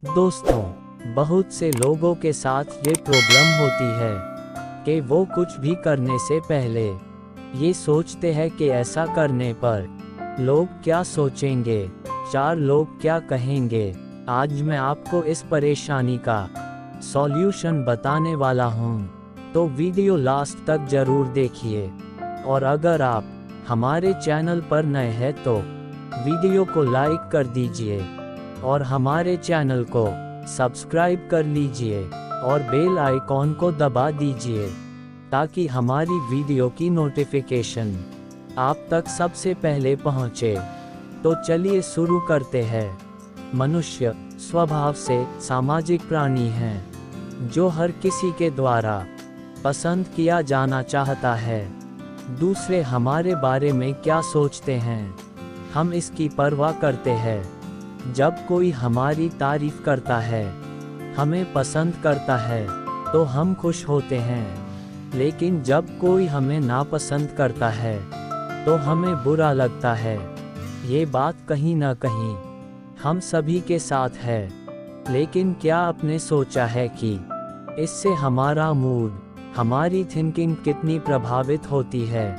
दोस्तों, बहुत से लोगों के साथ ये प्रॉब्लम होती है कि वो कुछ भी करने से पहले ये सोचते हैं कि ऐसा करने पर लोग क्या सोचेंगे, चार लोग क्या कहेंगे। आज मैं आपको इस परेशानी का सॉल्यूशन बताने वाला हूँ, तो वीडियो लास्ट तक जरूर देखिए। और अगर आप हमारे चैनल पर नए हैं तो वीडियो को लाइक कर दीजिए और हमारे चैनल को सब्सक्राइब कर लीजिए और बेल आइकॉन को दबा दीजिए ताकि हमारी वीडियो की नोटिफिकेशन आप तक सबसे पहले पहुंचे। तो चलिए शुरू करते हैं। मनुष्य स्वभाव से सामाजिक प्राणी हैं जो हर किसी के द्वारा पसंद किया जाना चाहता है। दूसरे हमारे बारे में क्या सोचते हैं, हम इसकी परवाह करते हैं। जब कोई हमारी तारीफ करता है, हमें पसंद करता है, तो हम खुश होते हैं। लेकिन जब कोई हमें नापसंद करता है तो हमें बुरा लगता है। ये बात कहीं ना कहीं हम सभी के साथ है। लेकिन क्या आपने सोचा है कि इससे हमारा मूड, हमारी थिंकिंग कितनी प्रभावित होती है?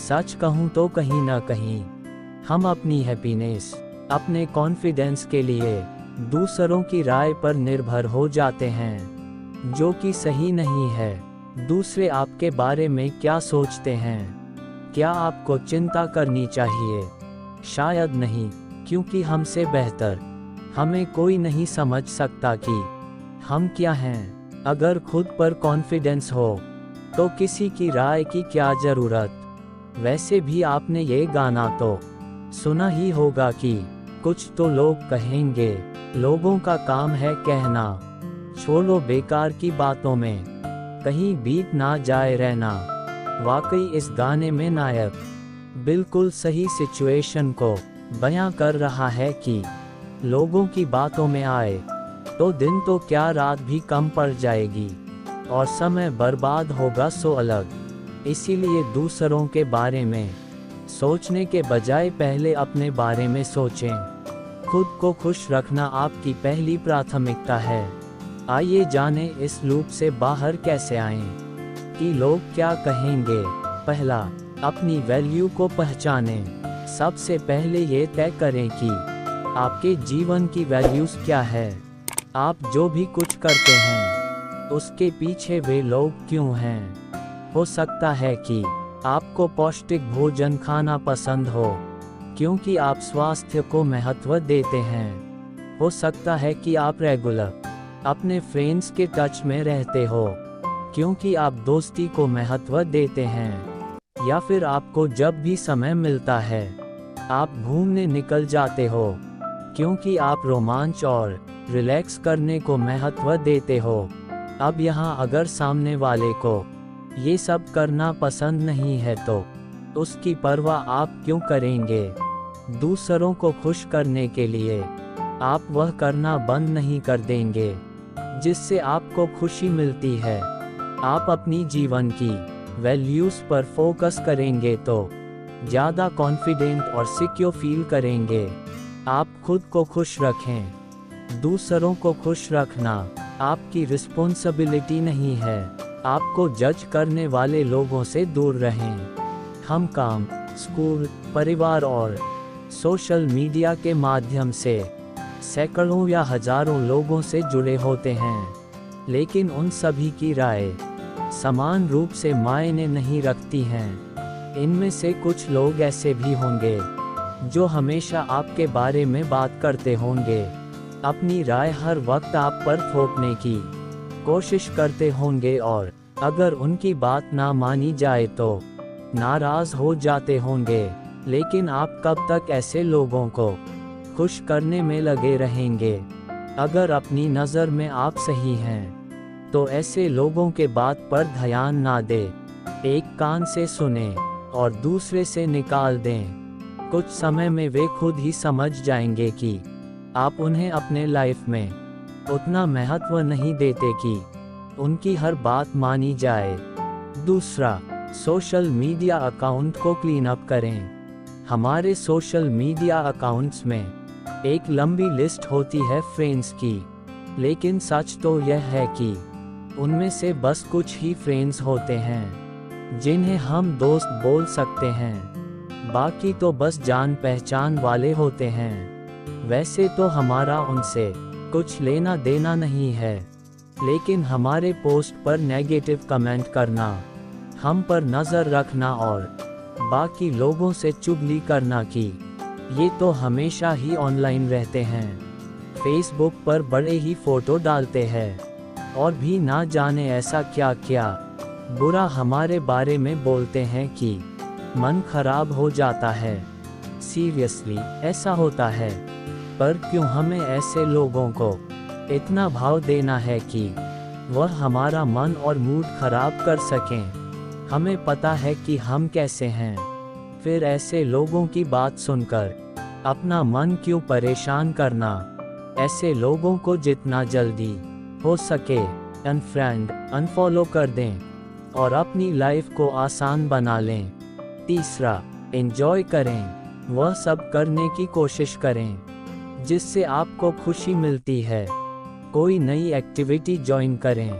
सच कहूँ तो कहीं ना कहीं हम अपनी हैप्पीनेस, अपने कॉन्फिडेंस के लिए दूसरों की राय पर निर्भर हो जाते हैं, जो कि सही नहीं है। दूसरे आपके बारे में क्या सोचते हैं, क्या आपको चिंता करनी चाहिए? शायद नहीं, क्योंकि हमसे बेहतर हमें कोई नहीं समझ सकता कि हम क्या हैं। अगर खुद पर कॉन्फिडेंस हो तो किसी की राय की क्या ज़रूरत। वैसे भी आपने ये गाना तो सुना ही होगा कि कुछ तो लोग कहेंगे, लोगों का काम है कहना, छोड़ो बेकार की बातों में कहीं बीत ना जाए रहना। वाकई इस गाने में नायक बिल्कुल सही सिचुएशन को बयां कर रहा है कि लोगों की बातों में आए तो दिन तो क्या रात भी कम पड़ जाएगी और समय बर्बाद होगा सो अलग। इसीलिए दूसरों के बारे में सोचने के बजाय पहले अपने बारे में सोचें। खुद को खुश रखना आपकी पहली प्राथमिकता है। आइए जाने इस लूप से बाहर कैसे आएं कि लोग क्या कहेंगे। पहला, अपनी वैल्यू को पहचानें। सबसे पहले ये तय करें कि आपके जीवन की वैल्यूज क्या है। आप जो भी कुछ करते हैं उसके पीछे वे लोग क्यों हैं। हो सकता है कि आपको पौष्टिक भोजन खाना पसंद हो क्योंकि आप स्वास्थ्य को महत्व देते हैं। हो सकता है कि आप रेगुलर अपने फ्रेंड्स के टच में रहते हो क्योंकि आप दोस्ती को महत्व देते हैं। या फिर आपको जब भी समय मिलता है आप घूमने निकल जाते हो क्योंकि आप रोमांच और रिलैक्स करने को महत्व देते हो। अब यहाँ अगर सामने वाले को ये सब करना पसंद नहीं है तो उसकी परवाह आप क्यों करेंगे? दूसरों को खुश करने के लिए आप वह करना बंद नहीं कर देंगे जिससे आपको खुशी मिलती है। आप अपनी जीवन की वैल्यूज पर फोकस करेंगे तो ज़्यादा कॉन्फिडेंट और सिक्योर फील करेंगे। आप खुद को खुश रखें। दूसरों को खुश रखना आपकी रिस्पॉन्सिबिलिटी नहीं है। आपको जज करने वाले लोगों से दूर रहें। हम काम, स्कूल, परिवार और सोशल मीडिया के माध्यम से सैकड़ों या हजारों लोगों से जुड़े होते हैं, लेकिन उन सभी की राय समान रूप से मायने नहीं रखती हैं। इनमें से कुछ लोग ऐसे भी होंगे जो हमेशा आपके बारे में बात करते होंगे, अपनी राय हर वक्त आप पर थोपने की कोशिश करते होंगे और अगर उनकी बात ना मानी जाए तो नाराज हो जाते होंगे। लेकिन आप कब तक ऐसे लोगों को खुश करने में लगे रहेंगे? अगर अपनी नज़र में आप सही हैं तो ऐसे लोगों के बात पर ध्यान ना दें। एक कान से सुने और दूसरे से निकाल दें। कुछ समय में वे खुद ही समझ जाएंगे कि आप उन्हें अपने लाइफ में उतना महत्व नहीं देते कि उनकी हर बात मानी जाए। दूसरा, सोशल मीडिया अकाउंट को क्लीन अप करें। हमारे सोशल मीडिया अकाउंट्स में एक लंबी लिस्ट होती है फ्रेंड्स की, लेकिन सच तो यह है कि उनमें से बस कुछ ही फ्रेंड्स होते हैं जिन्हें हम दोस्त बोल सकते हैं, बाकी तो बस जान पहचान वाले होते हैं। वैसे तो हमारा उनसे कुछ लेना देना नहीं है, लेकिन हमारे पोस्ट पर नेगेटिव कमेंट करना, हम पर नज़र रखना और बाकी लोगों से चुगली करना कि ये तो हमेशा ही ऑनलाइन रहते हैं, फेसबुक पर बड़े ही फोटो डालते हैं और भी ना जाने ऐसा क्या क्या बुरा हमारे बारे में बोलते हैं कि मन खराब हो जाता है। सीरियसली ऐसा होता है, पर क्यों हमें ऐसे लोगों को इतना भाव देना है कि वह हमारा मन और मूड खराब कर सकें। हमें पता है कि हम कैसे हैं, फिर ऐसे लोगों की बात सुनकर अपना मन क्यों परेशान करना। ऐसे लोगों को जितना जल्दी हो सके अनफ्रेंड अनफॉलो कर दें और अपनी लाइफ को आसान बना लें। तीसरा, एंजॉय करें, वह सब करने की कोशिश करें जिससे आपको खुशी मिलती है। कोई नई एक्टिविटी ज्वाइन करें,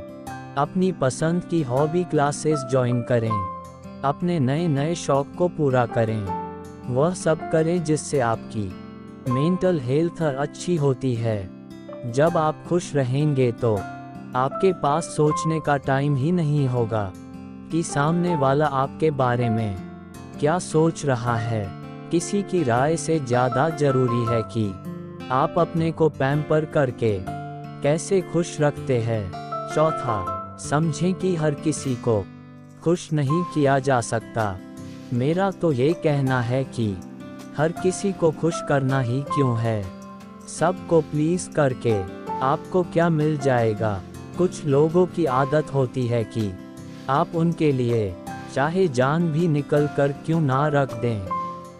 अपनी पसंद की हॉबी क्लासेस ज्वाइन करें, अपने नए नए शौक को पूरा करें। वह सब करें जिससे आपकी मेंटल हेल्थ अच्छी होती है। जब आप खुश रहेंगे तो आपके पास सोचने का टाइम ही नहीं होगा कि सामने वाला आपके बारे में क्या सोच रहा है। किसी की राय से ज़्यादा ज़रूरी है कि आप अपने को पैम्पर करके कैसे खुश रखते हैं। चौथा, समझें कि हर किसी को खुश नहीं किया जा सकता। मेरा तो ये कहना है कि हर किसी को खुश करना ही क्यों है। सबको प्लीज़ करके आपको क्या मिल जाएगा। कुछ लोगों की आदत होती है कि आप उनके लिए चाहे जान भी निकल कर क्यों ना रख दें,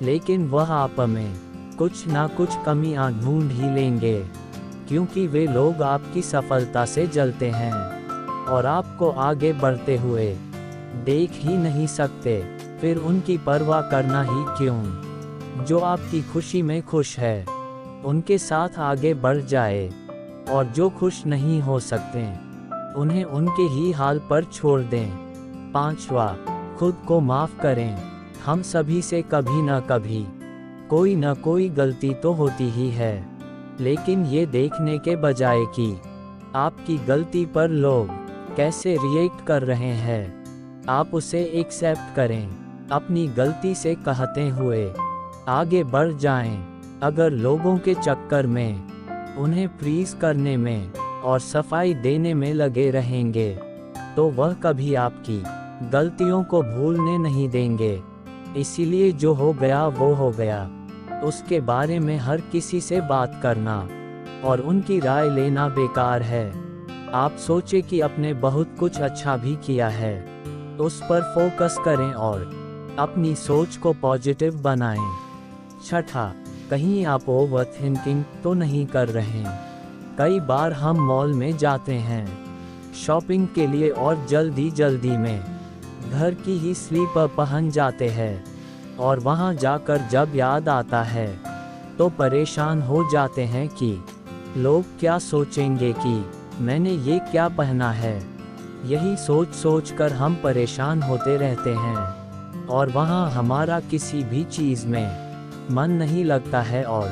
लेकिन वह आप में कुछ ना कुछ कमियां ढूंढ ही लेंगे, क्योंकि वे लोग आपकी सफलता से जलते हैं और आपको आगे बढ़ते हुए देख ही नहीं सकते। फिर उनकी परवाह करना ही क्यों। जो आपकी खुशी में खुश है उनके साथ आगे बढ़ जाए, और जो खुश नहीं हो सकते उन्हें उनके ही हाल पर छोड़ दें। पांचवा, खुद को माफ़ करें। हम सभी से कभी न कभी कोई न कोई गलती तो होती ही है, लेकिन ये देखने के बजाय कि आपकी गलती पर लोग कैसे रिएक्ट कर रहे हैं, आप उसे एक्सेप्ट करें। अपनी गलती से कहते हुए आगे बढ़ जाएं। अगर लोगों के चक्कर में उन्हें प्लीज करने में और सफाई देने में लगे रहेंगे, तो वह कभी आपकी गलतियों को भूलने नहीं देंगे। इसीलिए जो हो गया वो हो गया, उसके बारे में हर किसी से बात करना और उनकी राय लेना बेकार है। आप सोचें कि आपने बहुत कुछ अच्छा भी किया है, उस पर फोकस करें और अपनी सोच को पॉजिटिव बनाएं। छठा, कहीं आप ओवरथिंकिंग तो नहीं कर रहे। कई बार हम मॉल में जाते हैं शॉपिंग के लिए और जल्दी जल्दी में घर की ही स्लीपर पहन जाते हैं, और वहां जाकर जब याद आता है तो परेशान हो जाते हैं कि लोग क्या सोचेंगे कि मैंने ये क्या पहना है। यही सोच सोच कर हम परेशान होते रहते हैं और वहाँ हमारा किसी भी चीज़ में मन नहीं लगता है और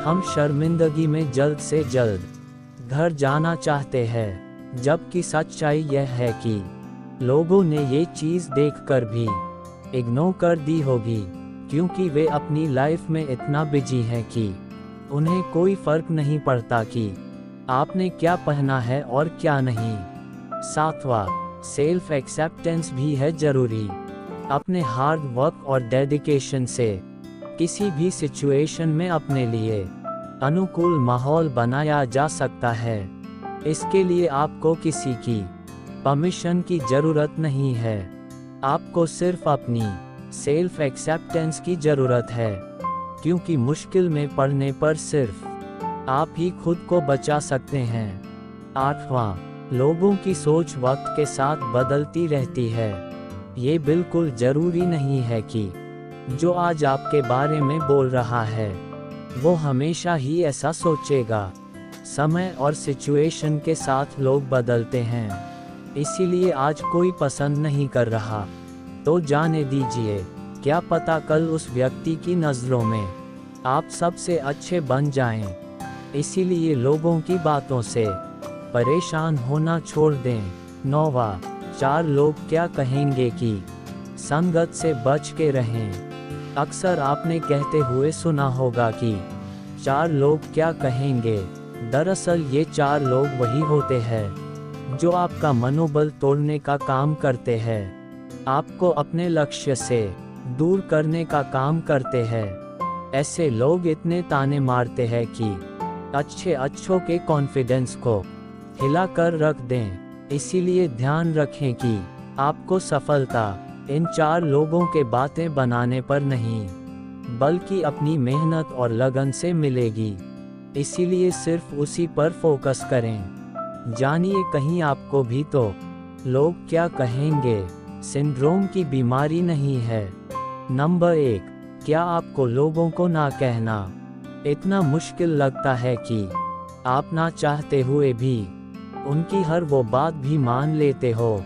हम शर्मिंदगी में जल्द से जल्द घर जाना चाहते हैं। जबकि सच्चाई यह है कि लोगों ने ये चीज़ देखकर भी इग्नोर कर दी होगी, क्योंकि वे अपनी लाइफ में इतना बिजी हैं कि उन्हें कोई फर्क नहीं पड़ता कि आपने क्या पहना है और क्या नहीं। सातवां, सेल्फ एक्सेप्टेंस भी है ज़रूरी। अपने हार्ड वर्क और डेडिकेशन से किसी भी सिचुएशन में अपने लिए अनुकूल माहौल बनाया जा सकता है। इसके लिए आपको किसी की परमिशन की ज़रूरत नहीं है। आपको सिर्फ अपनी सेल्फ एक्सेप्टेंस की ज़रूरत है, क्योंकि मुश्किल में पड़ने पर सिर्फ आप ही खुद को बचा सकते हैं। आठवां, लोगों की सोच वक्त के साथ बदलती रहती है। ये बिल्कुल ज़रूरी नहीं है कि जो आज आपके बारे में बोल रहा है वो हमेशा ही ऐसा सोचेगा। समय और सिचुएशन के साथ लोग बदलते हैं, इसीलिए आज कोई पसंद नहीं कर रहा तो जाने दीजिए, क्या पता कल उस व्यक्ति की नज़रों में आप सबसे अच्छे बन जाएं। इसीलिए लोगों की बातों से परेशान होना छोड़ दें। 9वां, 4 लोग क्या कहेंगे की संगत से बच के रहें। अक्सर आपने कहते हुए सुना होगा कि 4 लोग क्या कहेंगे। दरअसल ये 4 लोग वही होते हैं जो आपका मनोबल तोड़ने का काम करते हैं, आपको अपने लक्ष्य से दूर करने का काम करते हैं। ऐसे लोग इतने ताने मारते हैं कि अच्छों के कॉन्फिडेंस को हिला कर रख दें। इसीलिए ध्यान रखें कि आपको सफलता इन 4 लोगों के बातें बनाने पर नहीं, बल्कि अपनी मेहनत और लगन से मिलेगी। इसीलिए सिर्फ उसी पर फोकस करें। जानिए कहीं आपको भी तो लोग क्या कहेंगे सिंड्रोम की बीमारी नहीं है। नंबर 1, क्या आपको लोगों को ना कहना इतना मुश्किल लगता है कि आप ना चाहते हुए भी उनकी हर वो बात भी मान लेते हो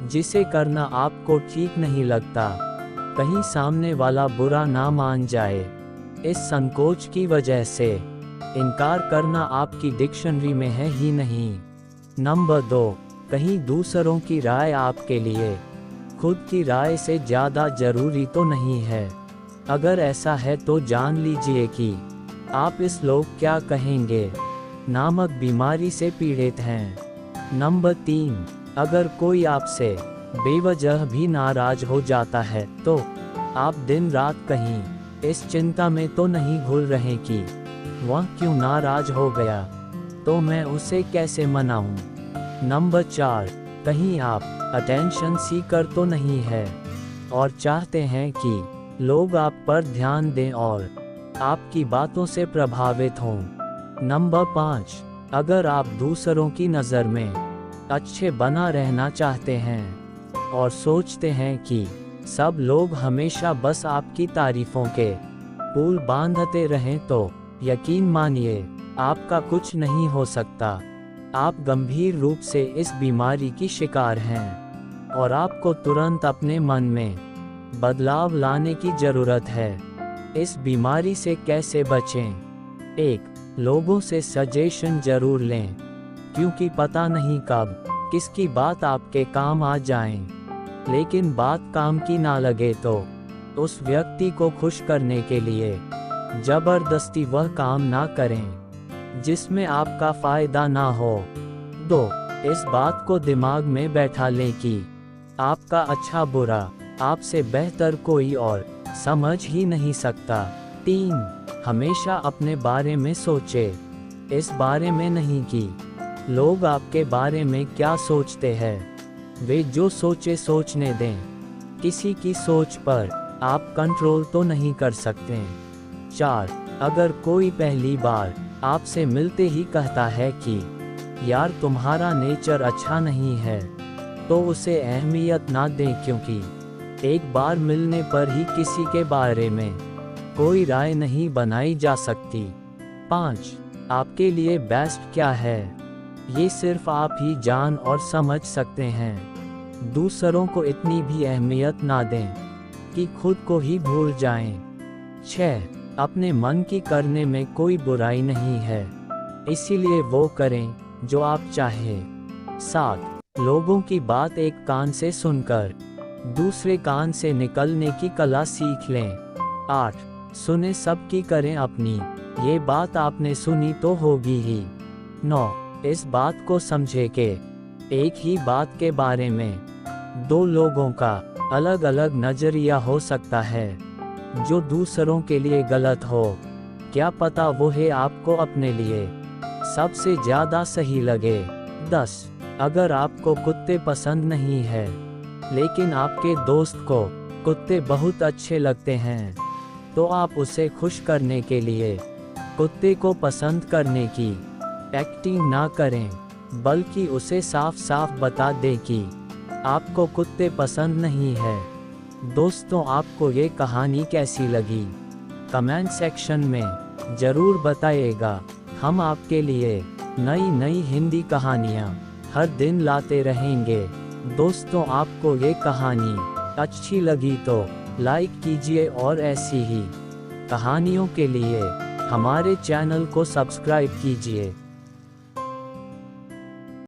जिसे करना आपको ठीक नहीं लगता, कहीं सामने वाला बुरा ना मान जाए। इस संकोच की वजह से इनकार करना आपकी डिक्शनरी में है ही नहीं। नंबर 2, कहीं दूसरों की राय आपके लिए खुद की राय से ज़्यादा ज़रूरी तो नहीं है। अगर ऐसा है तो जान लीजिए कि आप इस लोग क्या कहेंगे नामक बीमारी से पीड़ित हैं। नंबर 3, अगर कोई आपसे बेवजह भी नाराज हो जाता है तो आप दिन रात कहीं इस चिंता में तो नहीं घुल रहे कि वह क्यों नाराज हो गया, तो मैं उसे कैसे मनाऊं। नंबर 4, कहीं आप अटेंशन सीकर तो नहीं है और चाहते हैं कि लोग आप पर ध्यान दें और आपकी बातों से प्रभावित हों। नंबर 5, अगर आप दूसरों की नज़र में अच्छे बना रहना चाहते हैं और सोचते हैं कि सब लोग हमेशा बस आपकी तारीफों के पुल बांधते रहें, तो यकीन मानिए आपका कुछ नहीं हो सकता। आप गंभीर रूप से इस बीमारी की शिकार हैं और आपको तुरंत अपने मन में बदलाव लाने की ज़रूरत है। इस बीमारी से कैसे बचें? 1, लोगों से सजेशन जरूर लें, क्योंकि पता नहीं कब किसकी बात आपके काम आ जाए। लेकिन बात काम की ना लगे तो उस व्यक्ति को खुश करने के लिए जबरदस्ती वह काम ना करें जिसमें आपका फ़ायदा ना हो। 2, इस बात को दिमाग में बैठा लें कि आपका अच्छा बुरा आपसे बेहतर कोई और समझ ही नहीं सकता। 3, हमेशा अपने बारे में सोचें, इस बारे में नहीं कि लोग आपके बारे में क्या सोचते हैं। वे जो सोचे सोचने दें, किसी की सोच पर आप कंट्रोल तो नहीं कर सकते। 4, अगर कोई पहली बार आपसे मिलते ही कहता है कि यार तुम्हारा नेचर अच्छा नहीं है, तो उसे अहमियत ना दें, क्योंकि एक बार मिलने पर ही किसी के बारे में कोई राय नहीं बनाई जा सकती। 5, आपके लिए बेस्ट क्या है ये सिर्फ आप ही जान और समझ सकते हैं। दूसरों को इतनी भी अहमियत ना दें कि खुद को ही भूल जाएं। 6, अपने मन की करने में कोई बुराई नहीं है, इसीलिए वो करें जो आप चाहें। 7, लोगों की बात एक कान से सुनकर दूसरे कान से निकलने की कला सीख लें। 8, सुने सबकी करें अपनी, ये बात आपने सुनी तो होगी ही। 9, इस बात को समझे कि एक ही बात के बारे में 2 लोगों का अलग अलग नज़रिया हो सकता है। जो दूसरों के लिए गलत हो, क्या पता वो है आपको अपने लिए सबसे ज़्यादा सही लगे। 10, अगर आपको कुत्ते पसंद नहीं है लेकिन आपके दोस्त को कुत्ते बहुत अच्छे लगते हैं, तो आप उसे खुश करने के लिए कुत्ते को पसंद करने की एक्टिंग ना करें, बल्कि उसे साफ साफ बता दें कि आपको कुत्ते पसंद नहीं है। दोस्तों, आपको ये कहानी कैसी लगी कमेंट सेक्शन में ज़रूर बताइएगा। हम आपके लिए नई नई हिंदी कहानियाँ हर दिन लाते रहेंगे। दोस्तों, आपको ये कहानी अच्छी लगी तो लाइक कीजिए और ऐसी ही कहानियों के लिए हमारे चैनल को सब्सक्राइब कीजिए।